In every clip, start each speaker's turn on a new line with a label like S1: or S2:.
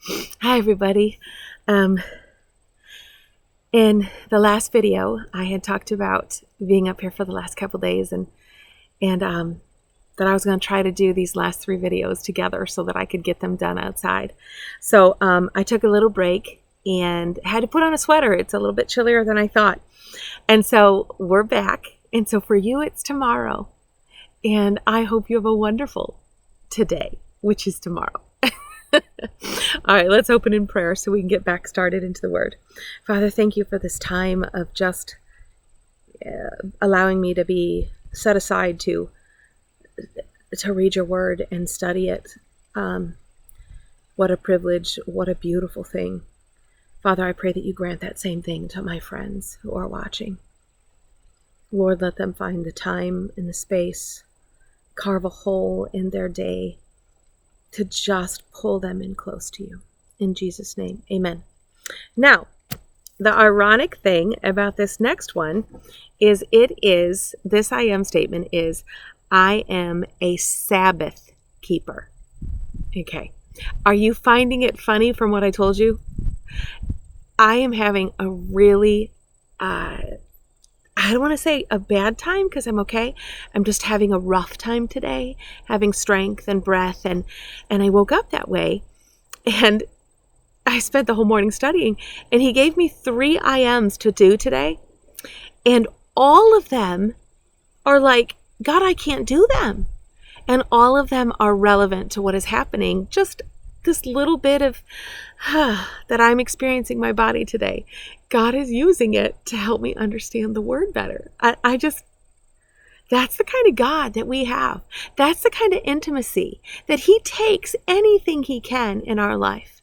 S1: Hi, everybody. Um, in the last video, I had talked about being up here for the last couple days and that I was going to try to do these last 3 videos together so that I could get them done outside. So I took a little break and had to put on a sweater. It's a little bit chillier than I thought. And so we're back. And so for you, it's tomorrow. And I hope you have a wonderful today, which is tomorrow. All right, let's open in prayer so we can get back started into the Word. Father, thank you for this time of just allowing me to be set aside to read your Word and study it. What a privilege, what a beautiful thing. Father, I pray that you grant that same thing to my friends who are watching. Lord, let them find the time and the space, carve a hole in their day to just pull them in close to you. In Jesus' name, amen. Now, the ironic thing about this next one is this I am statement is, I am a Sabbath keeper. Okay. Are you finding it funny from what I told you? I am having a really, I don't want to say a bad time because I'm okay. I'm just having a rough time today, having strength and breath. And I woke up that way and I spent the whole morning studying, and he gave me 3 IMs to do today. And all of them are like, God, I can't do them. And all of them are relevant to what is happening. Just this little bit of that I'm experiencing my body today. God is using it to help me understand the Word better. That's the kind of God that we have. That's the kind of intimacy that he takes anything he can in our life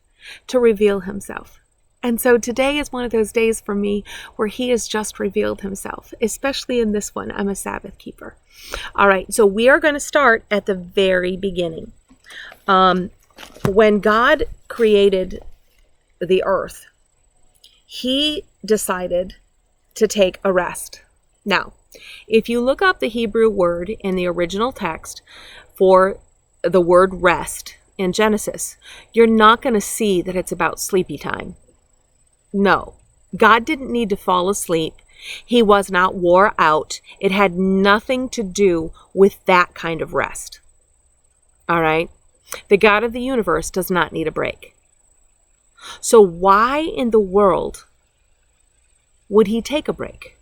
S1: to reveal himself. And so today is one of those days for me where he has just revealed himself, especially in this one. I'm a Sabbath keeper. All right, so we are going to start at the very beginning. When God created the earth, he decided to take a rest. Now, if you look up the Hebrew word in the original text for the word rest in Genesis, you're not going to see that it's about sleepy time. No, God didn't need to fall asleep. He was not wore out. It had nothing to do with that kind of rest. All right? The God of the universe does not need a break. So why in the world would he take a break?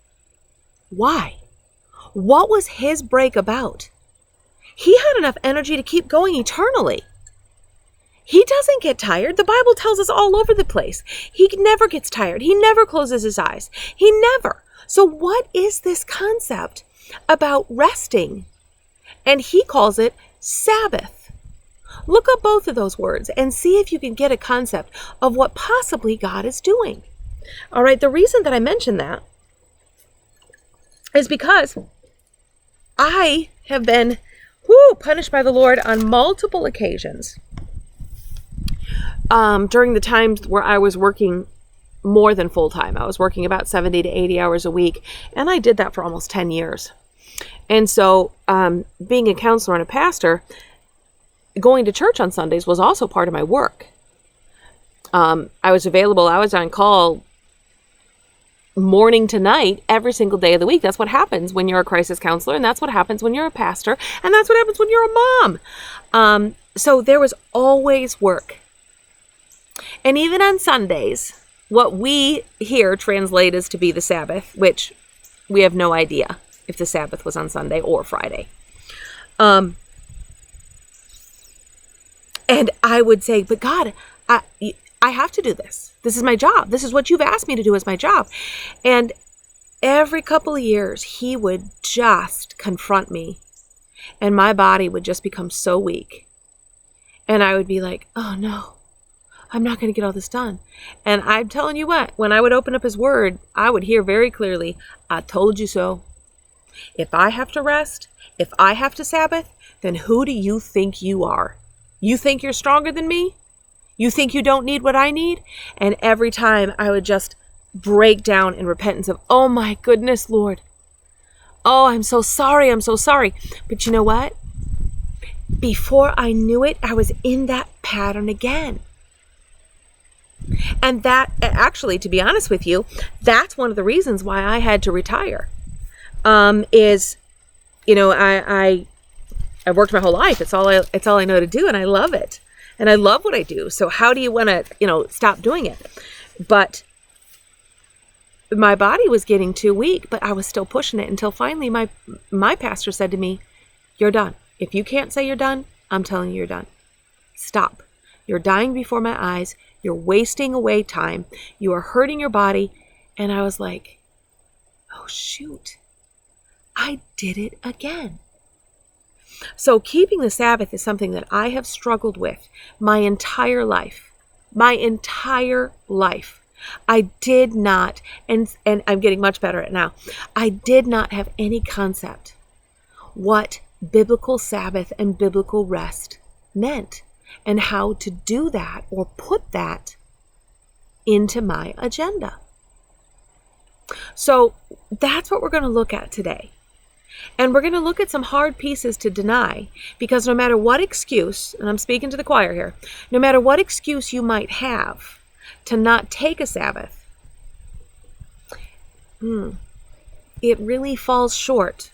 S1: Why? What was his break about? He had enough energy to keep going eternally. He doesn't get tired. The Bible tells us all over the place. He never gets tired. He never closes his eyes. He never. So what is this concept about resting? And he calls it Sabbath. Look up both of those words and see if you can get a concept of what possibly God is doing. All right, the reason that I mention that is because I have been punished by the Lord on multiple occasions during the times where I was working more than full time. I was working about 70 to 80 hours a week, and I did that for almost 10 years. And so being a counselor and a pastor, going to church on Sundays was also part of my work. I was available. I was on call morning to night every single day of the week. That's what happens when you're a crisis counselor, and that's what happens when you're a pastor, and that's what happens when you're a mom. So there was always work. And even on Sundays, what we here translate as to be the Sabbath, which we have no idea if the Sabbath was on Sunday or Friday. And I would say, but God, I have to do this. This is my job. This is what you've asked me to do as my job. And every couple of years, he would just confront me. And my body would just become so weak. And I would be like, oh no, I'm not going to get all this done. And I'm telling you what, when I would open up his word, I would hear very clearly, I told you so. If I have to rest, if I have to Sabbath, then who do you think you are? You think you're stronger than me? You think you don't need what I need? And every time I would just break down in repentance of, oh my goodness, Lord. Oh, I'm so sorry. I'm so sorry. But you know what? Before I knew it, I was in that pattern again. And that, actually, to be honest with you, that's one of the reasons why I had to retire. Is, you know, I've worked my whole life. It's all I know to do, and I love it. And I love what I do. So how do you want to, stop doing it? But my body was getting too weak, but I was still pushing it until finally my pastor said to me, "You're done. If you can't say you're done, I'm telling you you're done. Stop. You're dying before my eyes. You're wasting away time. You are hurting your body." And I was like, oh, shoot. I did it again. So keeping the Sabbath is something that I have struggled with my entire life. My entire life. I did not, and I'm getting much better at it now. I did not have any concept what biblical Sabbath and biblical rest meant and how to do that or put that into my agenda. So that's what we're going to look at today. And we're going to look at some hard pieces to deny, because no matter what excuse, and I'm speaking to the choir here, no matter what excuse you might have to not take a Sabbath, it really falls short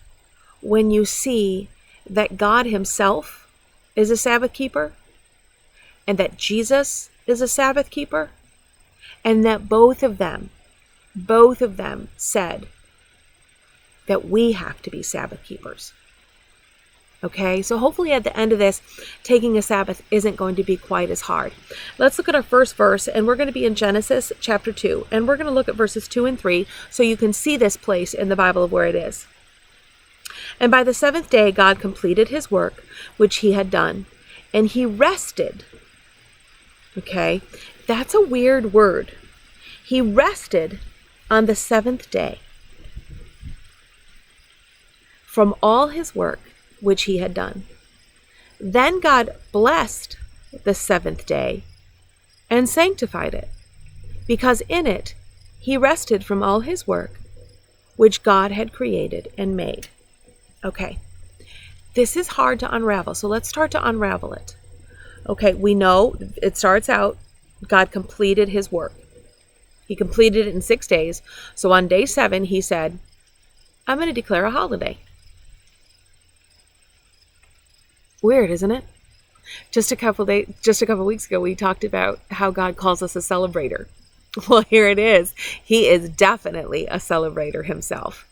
S1: when you see that God himself is a Sabbath keeper, and that Jesus is a Sabbath keeper, and that both of them said that we have to be Sabbath keepers. Okay, so hopefully at the end of this, taking a Sabbath isn't going to be quite as hard. Let's look at our first verse, and we're going to be in Genesis chapter 2, and we're going to look at verses 2 and 3 so you can see this place in the Bible of where it is. "And by the seventh day God completed his work which he had done, and he rested." Okay, that's a weird word. He rested on the seventh day from all his work which he had done. Then God blessed the seventh day and sanctified it, because in it he rested from all his work which God had created and made. Okay, this is hard to unravel, so let's start to unravel it. Okay, we know it starts out, God completed his work. He completed it in 6 days. So on day 7, he said, "I'm going to declare a holiday." Weird, isn't it? Just a couple weeks ago, we talked about how God calls us a celebrator. Well, here it is. He is definitely a celebrator himself.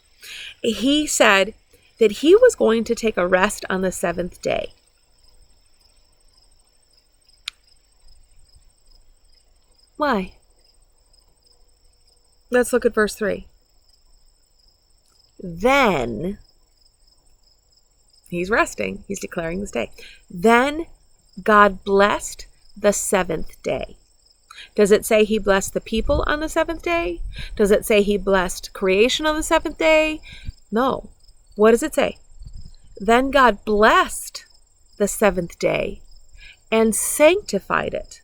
S1: He said that he was going to take a rest on the 7th day. Why? Let's look at verse 3. Then, he's resting. He's declaring this day. Then God blessed the 7th day. Does it say he blessed the people on the 7th day? Does it say he blessed creation on the 7th day? No. What does it say? Then God blessed the 7th day and sanctified it,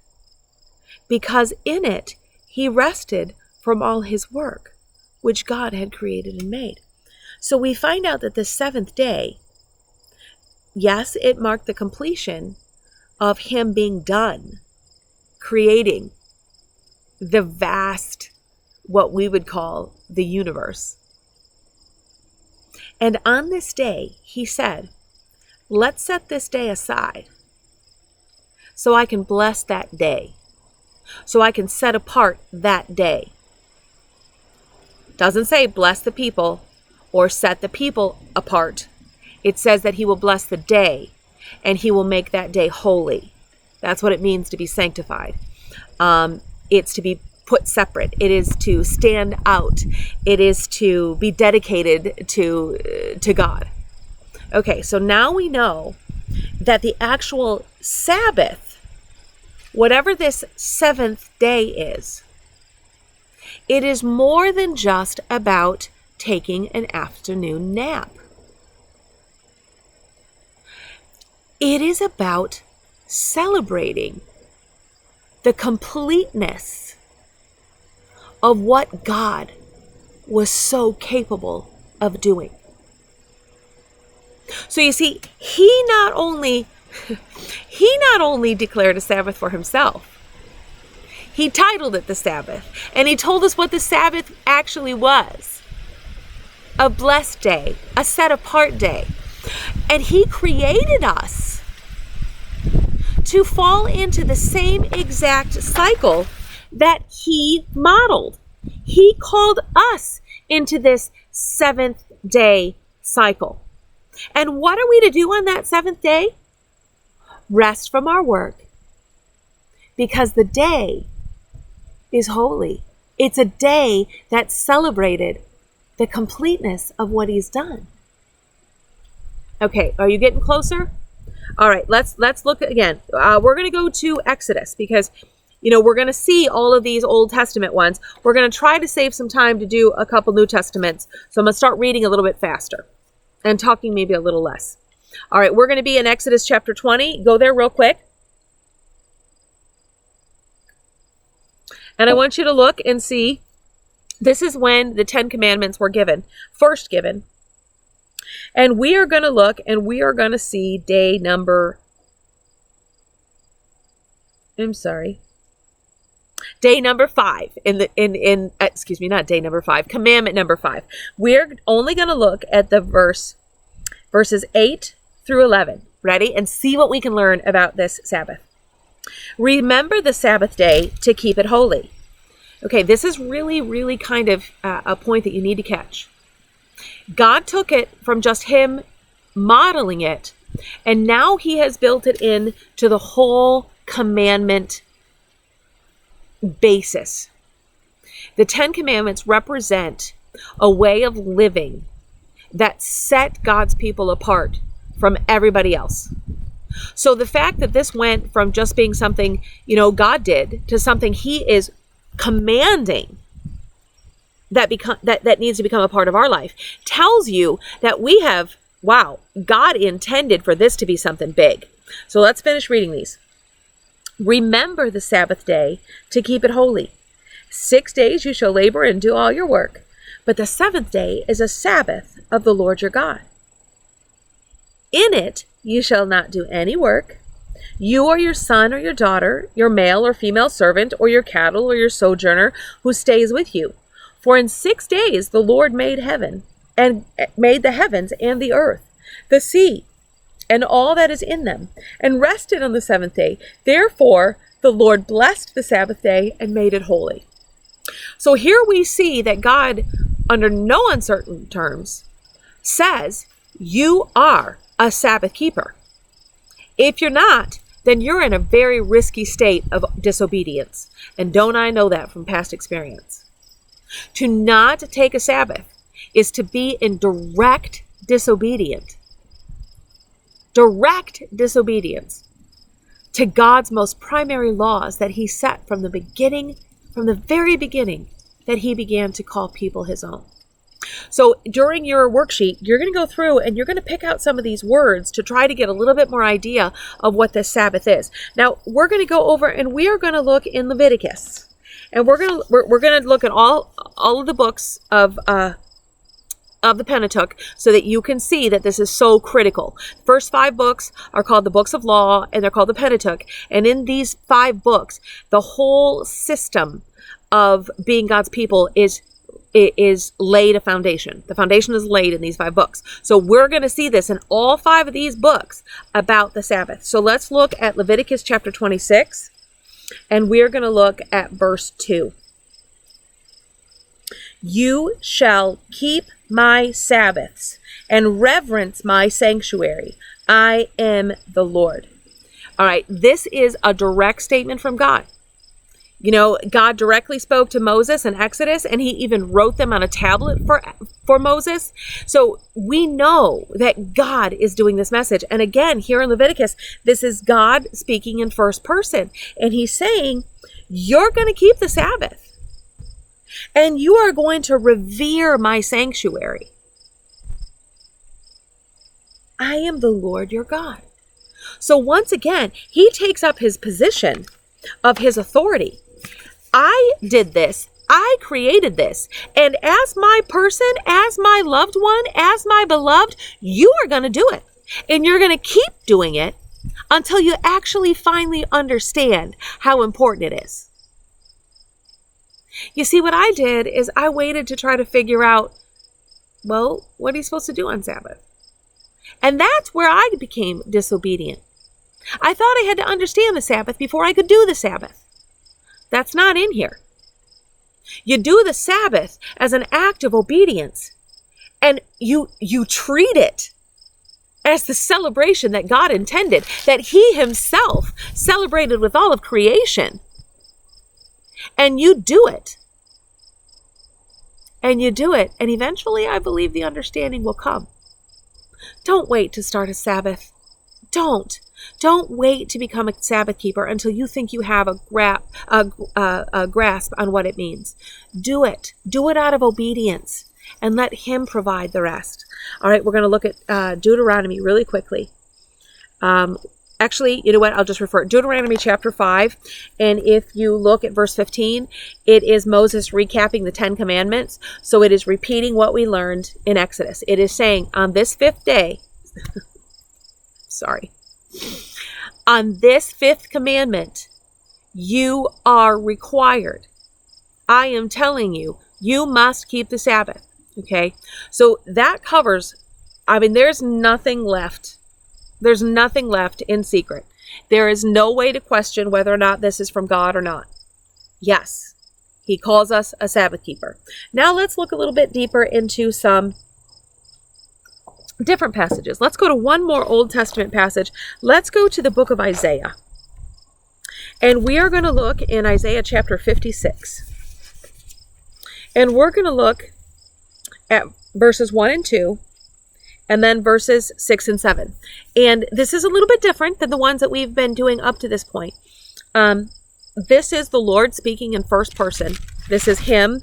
S1: because in it he rested from all his work, which God had created and made. So we find out that the 7th day, yes, it marked the completion of him being done, creating the vast, what we would call the universe. And on this day, he said, let's set this day aside so I can bless that day, so I can set apart that day. Doesn't say bless the people or set the people apart. It says that he will bless the day and he will make that day holy. That's what it means to be sanctified. It's to be put separate. It is to stand out. It is to be dedicated to God. Okay, so now we know that the actual Sabbath, whatever this 7th day is, it is more than just about taking an afternoon nap. It is about celebrating the completeness of what God was so capable of doing. So you see, he not only declared a Sabbath for himself, He titled it the Sabbath, and he told us what the Sabbath actually was. A blessed day, a set apart day. And he created us to fall into the same exact cycle that he modeled. He called us into this 7th day cycle. And what are we to do on that 7th day? Rest from our work, because the day is holy. It's a day that celebrated the completeness of what he's done. Okay, are you getting closer? All right, let's look again. We're going to go to Exodus because, we're going to see all of these Old Testament ones. We're going to try to save some time to do a couple New Testaments. So I'm going to start reading a little bit faster and talking maybe a little less. All right, we're going to be in Exodus chapter 20. Go there real quick. And I want you to look and see, this is when the 10 Commandments were first given. And we are going to look and we are going to see day number 5 not day number 5, commandment number 5. We're only going to look at the verses 8 through 11. Ready? And see what we can learn about this Sabbath. Remember the Sabbath day to keep it holy. Okay, this is really, really kind of a point that you need to catch. God took it from just him modeling it, and now he has built it into the whole commandment basis. The 10 Commandments represent a way of living that set God's people apart from everybody else. So the fact that this went from just being something, God did to something he is commanding that needs to become a part of our life tells you that God intended for this to be something big. So let's finish reading these. Remember the Sabbath day to keep it holy. 6 days you shall labor and do all your work, but the 7th day is a Sabbath of the Lord your God. In it you shall not do any work, you or your son or your daughter, your male or female servant, or your cattle or your sojourner who stays with you. For in 6 days the Lord made the heavens and the earth, the sea, and all that is in them, and rested on the 7th day. Therefore the Lord blessed the Sabbath day and made it holy. So here we see that God, under no uncertain terms, says you are a Sabbath keeper. If you're not, then you're in a very risky state of disobedience. And don't I know that from past experience? To not take a Sabbath is to be in direct disobedience to God's most primary laws that he set from the very beginning that he began to call people his own. So during your worksheet, you're going to go through and you're going to pick out some of these words to try to get a little bit more idea of what this Sabbath is. Now, we're going to go over and we are going to look in Leviticus. And we're going to look at all of the books of the Pentateuch so that you can see that this is so critical. First 5 books are called the books of law and they're called the Pentateuch. And in these 5 books, the whole system of being God's people is laid a foundation. The foundation is laid in these 5 books. So we're going to see this in all 5 of these books about the Sabbath. So let's look at Leviticus chapter 26, and we're going to look at verse 2. You shall keep my Sabbaths and reverence my sanctuary. I am the Lord. All right, this is a direct statement from God. God directly spoke to Moses in Exodus, and he even wrote them on a tablet for Moses. So we know that God is doing this message. And again, here in Leviticus, this is God speaking in first person. And he's saying, you're going to keep the Sabbath. And you are going to revere my sanctuary. I am the Lord your God. So once again, he takes up his position of his authority. I did this. I created this. And as my person, as my loved one, as my beloved, you are going to do it. And you're going to keep doing it until you actually finally understand how important it is. You see, what I did is I waited to try to figure out, well, what are you supposed to do on Sabbath? And that's where I became disobedient. I thought I had to understand the Sabbath before I could do the Sabbath. That's not in here. You do the Sabbath as an act of obedience, and you treat it as the celebration that God intended, that He Himself celebrated with all of creation. And you do it. And you do it. And eventually, I believe the understanding will come. Don't wait to start a Sabbath. Don't wait to become a Sabbath keeper until you think you have a grasp on what it means. Do it. Do it out of obedience, and let Him provide the rest. All right, we're going to look at Deuteronomy really quickly. Actually, you know what? I'll just refer Deuteronomy chapter 5. And if you look at verse 15, it is Moses recapping the 10 commandments. So it is repeating what we learned in Exodus. It is saying, on this fifth day, on this fifth commandment, you are required. I am telling you, you must keep the Sabbath. Okay? So that covers, there's nothing left. There's nothing left in secret. There is no way to question whether or not this is from God or not. Yes, He calls us a Sabbath keeper. Now let's look a little bit deeper into some different passages. Let's go to one more Old Testament passage. Let's go to the book of Isaiah. And we are going to look in Isaiah chapter 56. And we're going to look at verses 1 and 2. And then verses 6 and 7. And this is a little bit different than the ones that we've been doing up to this point. This is the Lord speaking in first person. This is Him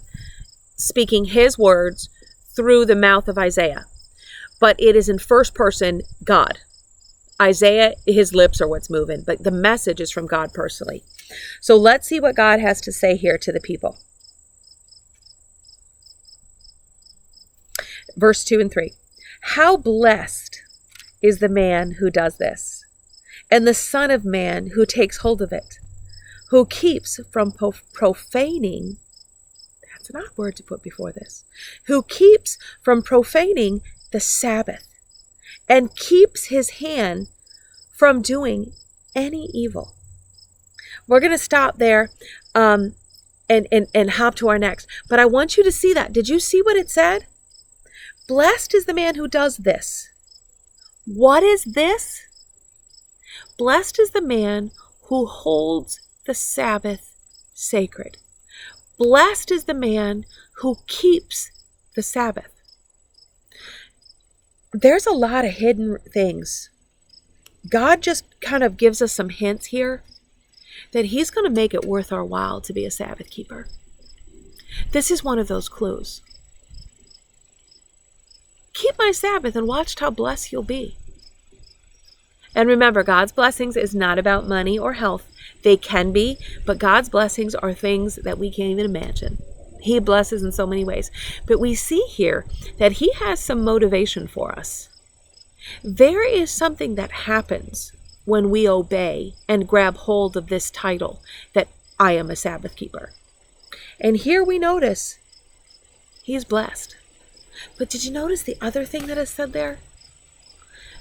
S1: speaking His words through the mouth of Isaiah. But it is in first person, God. Isaiah, his lips are what's moving, but the message is from God personally. So let's see what God has to say here to the people. Verse 2 and 3. How blessed is the man who does this, and the Son of Man who takes hold of it, who keeps from profaning, that's an odd word to put before this, who keeps from profaning the Sabbath, and keeps his hand from doing any evil. We're going to stop there and hop to our next. But I want you to see that. Did you see what it said? Blessed is the man who does this. What is this? Blessed is the man who holds the Sabbath sacred. Blessed is the man who keeps the Sabbath. There's a lot of hidden things. God just kind of gives us some hints here that He's going to make it worth our while to be a Sabbath keeper. This is one of those clues. Keep my Sabbath and watch how blessed you'll be. And remember, God's blessings is not about money or health. They can be, but God's blessings are things that we can't even imagine. He blesses in so many ways. But we see here that He has some motivation for us. There is something that happens when we obey and grab hold of this title that I am a Sabbath keeper. And here we notice He's blessed. But did you notice the other thing that is said there?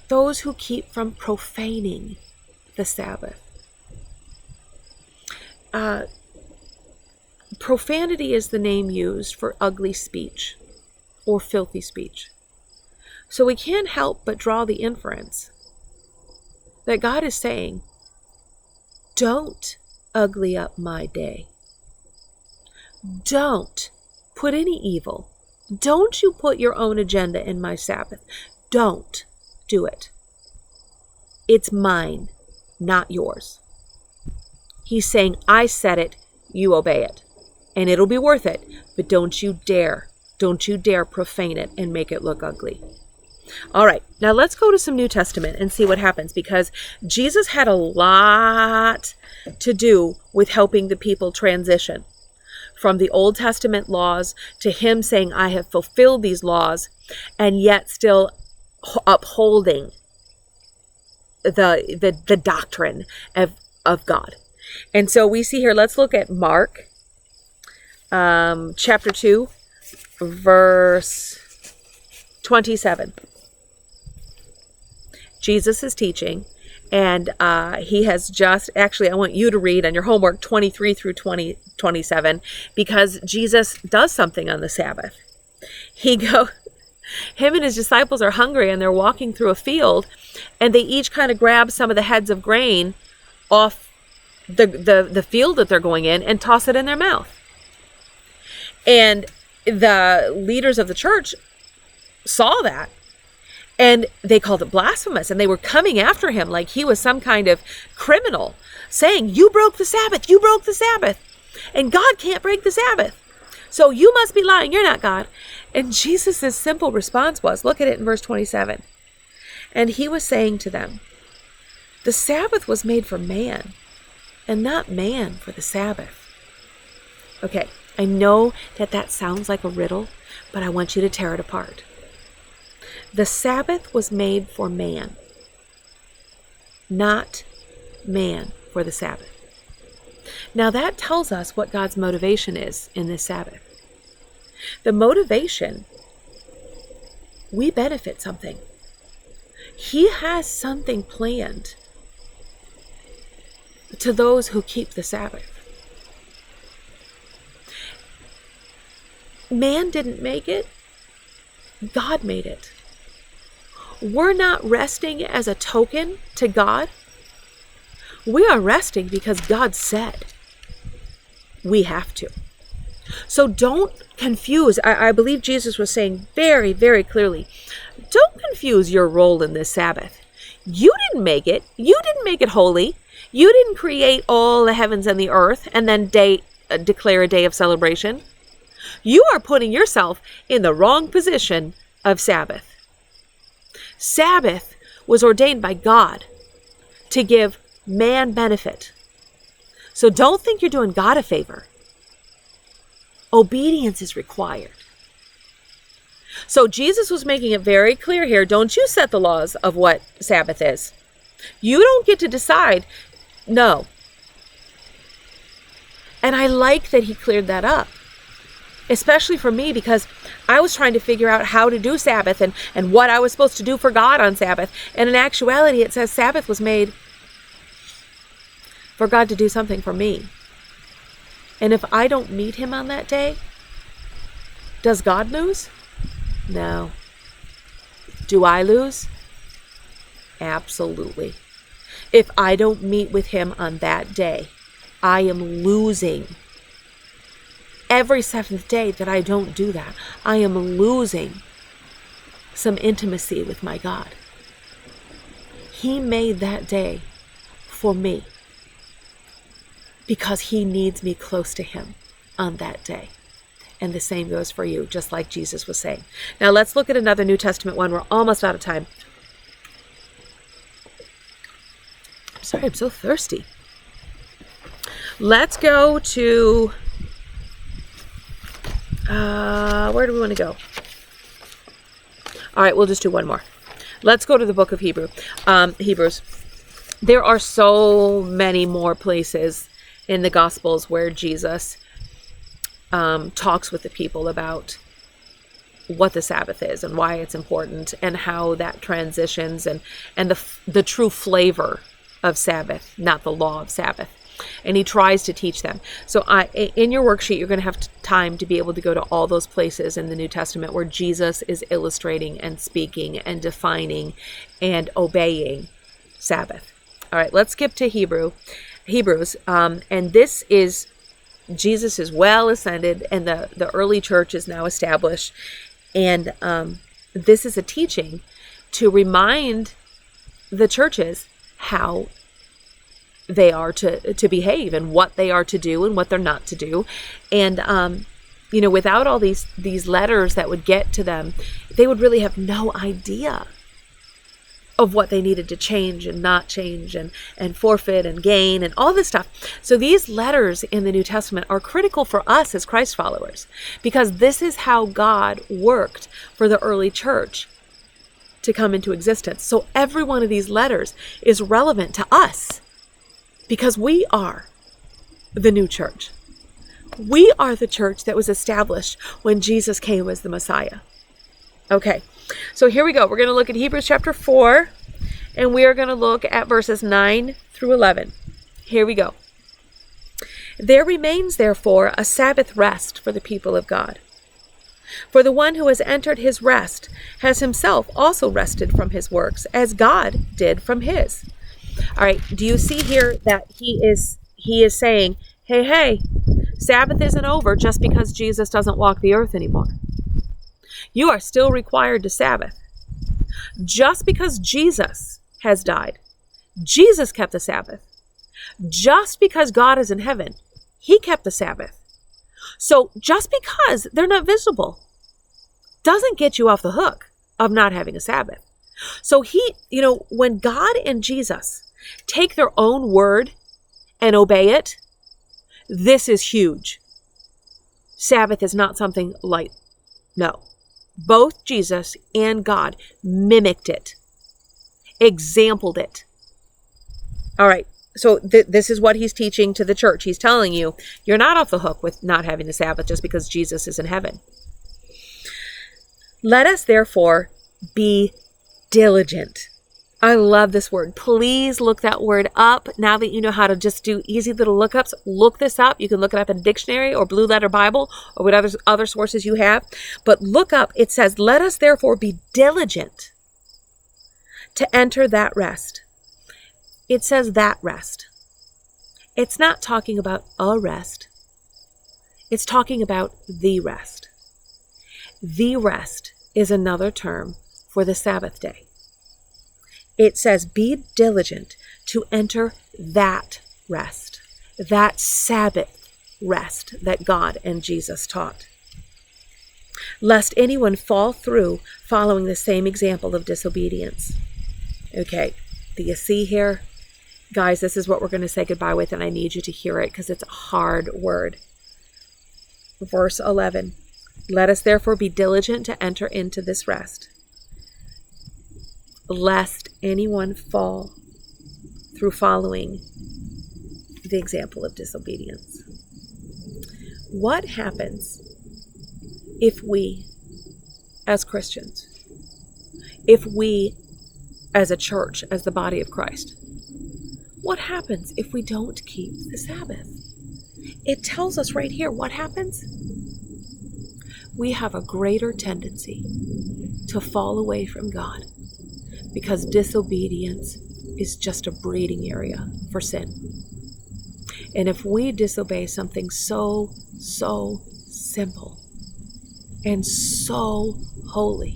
S1: Those who keep from profaning the Sabbath. Profanity is the name used for ugly speech or filthy speech. So we can't help but draw the inference that God is saying, don't ugly up my day. Don't put any evil. Don't you put your own agenda in my Sabbath. Don't do it. It's mine, not yours. He's saying, I said it, you obey it. And it'll be worth it. But don't you dare profane it and make it look ugly. All right, now let's go to some New Testament and see what happens, because Jesus had a lot to do with helping the people transition from the Old Testament laws to Him saying, I have fulfilled these laws, and yet still upholding the doctrine of God. And so we see here, let's look at Mark chapter 2, verse 27. Jesus is teaching, and he has just, actually, I want you to read on your homework 23 through 27, because Jesus does something on the Sabbath. Him and his disciples are hungry, and they're walking through a field, and they each kind of grab some of the heads of grain off the field that they're going in and toss it in their mouth. And the leaders of the church saw that, and they called it blasphemous, and they were coming after him like he was some kind of criminal, saying, "You broke the Sabbath, you broke the Sabbath, and God can't break the Sabbath. So you must be lying, you're not God." And Jesus' simple response was, look at it in verse 27. And he was saying to them, "The Sabbath was made for man, and not man for the Sabbath." Okay, I know that sounds like a riddle, but I want you to tear it apart. The Sabbath was made for man, not man for the Sabbath. Now that tells us what God's motivation is in this Sabbath. The motivation, we benefit something. He has something planned to those who keep the Sabbath. Man didn't make it. God made it. We're not resting as a token to God. We are resting because God said we have to. So don't confuse. I believe Jesus was saying very, very clearly, don't confuse your role in this Sabbath. You didn't make it. You didn't make it holy. You didn't create all the heavens and the earth and then declare a day of celebration. You are putting yourself in the wrong position of Sabbath. Sabbath was ordained by God to give man benefit. So don't think you're doing God a favor. Obedience is required. So Jesus was making it very clear here. Don't you set the laws of what Sabbath is. You don't get to decide. No. And I like that he cleared that up. Especially for me, because I was trying to figure out how to do Sabbath and what I was supposed to do for God on Sabbath. And in actuality, it says Sabbath was made for God to do something for me. And if I don't meet him on that day, does God lose? No. Do I lose? Absolutely. If I don't meet with him on that day, I am losing. Every seventh day that I don't do that, I am losing some intimacy with my God. He made that day for me because he needs me close to him on that day. And the same goes for you, just like Jesus was saying. Now let's look at another New Testament one. We're almost out of time. I'm sorry, I'm so thirsty. Let's go to... where do we want to go? All right, we'll just do one more. Let's go to the book of Hebrews. There are so many more places in the Gospels where Jesus talks with the people about what the Sabbath is and why it's important and how that transitions and the true flavor of Sabbath, not the law of Sabbath. And he tries to teach them. So in your worksheet, you're going to have time to be able to go to all those places in the New Testament where Jesus is illustrating and speaking and defining and obeying Sabbath. All right, let's skip to Hebrews. And this is, Jesus is well ascended and the early church is now established. And this is a teaching to remind the churches how they are to behave and what they are to do and what they're not to do. And, without all these letters that would get to them, they would really have no idea of what they needed to change and not change and forfeit and gain and all this stuff. So these letters in the New Testament are critical for us as Christ followers, because this is how God worked for the early church to come into existence. So every one of these letters is relevant to us, because we are the new church. We are the church that was established when Jesus came as the Messiah. Okay, so here we go. We're going to look at Hebrews chapter 4, and we are going to look at verses 9 through 11. Here we go. There remains, therefore, a Sabbath rest for the people of God. For the one who has entered his rest has himself also rested from his works, as God did from his. All right, do you see here that he is saying, hey, Sabbath isn't over just because Jesus doesn't walk the earth anymore. You are still required to Sabbath. Just because Jesus has died, Jesus kept the Sabbath. Just because God is in heaven, he kept the Sabbath. So just because they're not visible doesn't get you off the hook of not having a Sabbath. So when God and Jesus take their own word and obey it, this is huge. Sabbath is not something light. No. Both Jesus and God mimicked it, exampled it. All right. So this is what he's teaching to the church. He's telling you, you're not off the hook with not having the Sabbath just because Jesus is in heaven. Let us therefore be diligent. I love this word. Please look that word up. Now that you know how to just do easy little lookups, look this up. You can look it up in a dictionary or Blue Letter Bible or whatever other sources you have. But look up, it says, let us therefore be diligent to enter that rest. It says that rest. It's not talking about a rest. It's talking about the rest. The rest is another term for the Sabbath day. It says, be diligent to enter that rest, that Sabbath rest that God and Jesus taught. Lest anyone fall through following the same example of disobedience. Okay, do you see here? Guys, this is what we're going to say goodbye with, and I need you to hear it because it's a hard word. Verse 11, let us therefore be diligent to enter into this rest, lest anyone fall through following the example of disobedience. What happens if we, as Christians, if we, as a church, as the body of Christ, what happens if we don't keep the Sabbath? It tells us right here what happens. We have a greater tendency to fall away from God because disobedience is just a breeding area for sin. And if we disobey something so simple and so holy,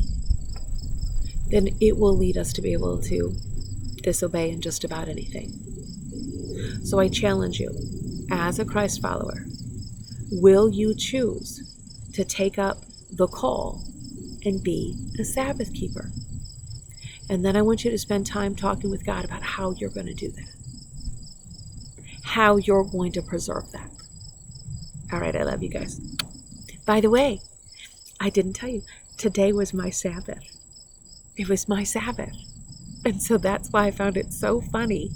S1: then it will lead us to be able to disobey in just about anything. So I challenge you, as a Christ follower, will you choose to take up the call and be a Sabbath keeper? And then I want you to spend time talking with God about how you're going to do that, how you're going to preserve that. All right, I love you guys. By the way, I didn't tell you, today was my Sabbath. It was my Sabbath. And so that's why I found it so funny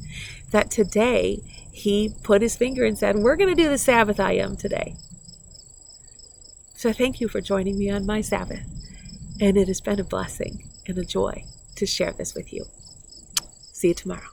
S1: that today he put his finger and said, we're going to do the Sabbath I am today. So thank you for joining me on my Sabbath. And it has been a blessing and a joy to share this with you. See you tomorrow.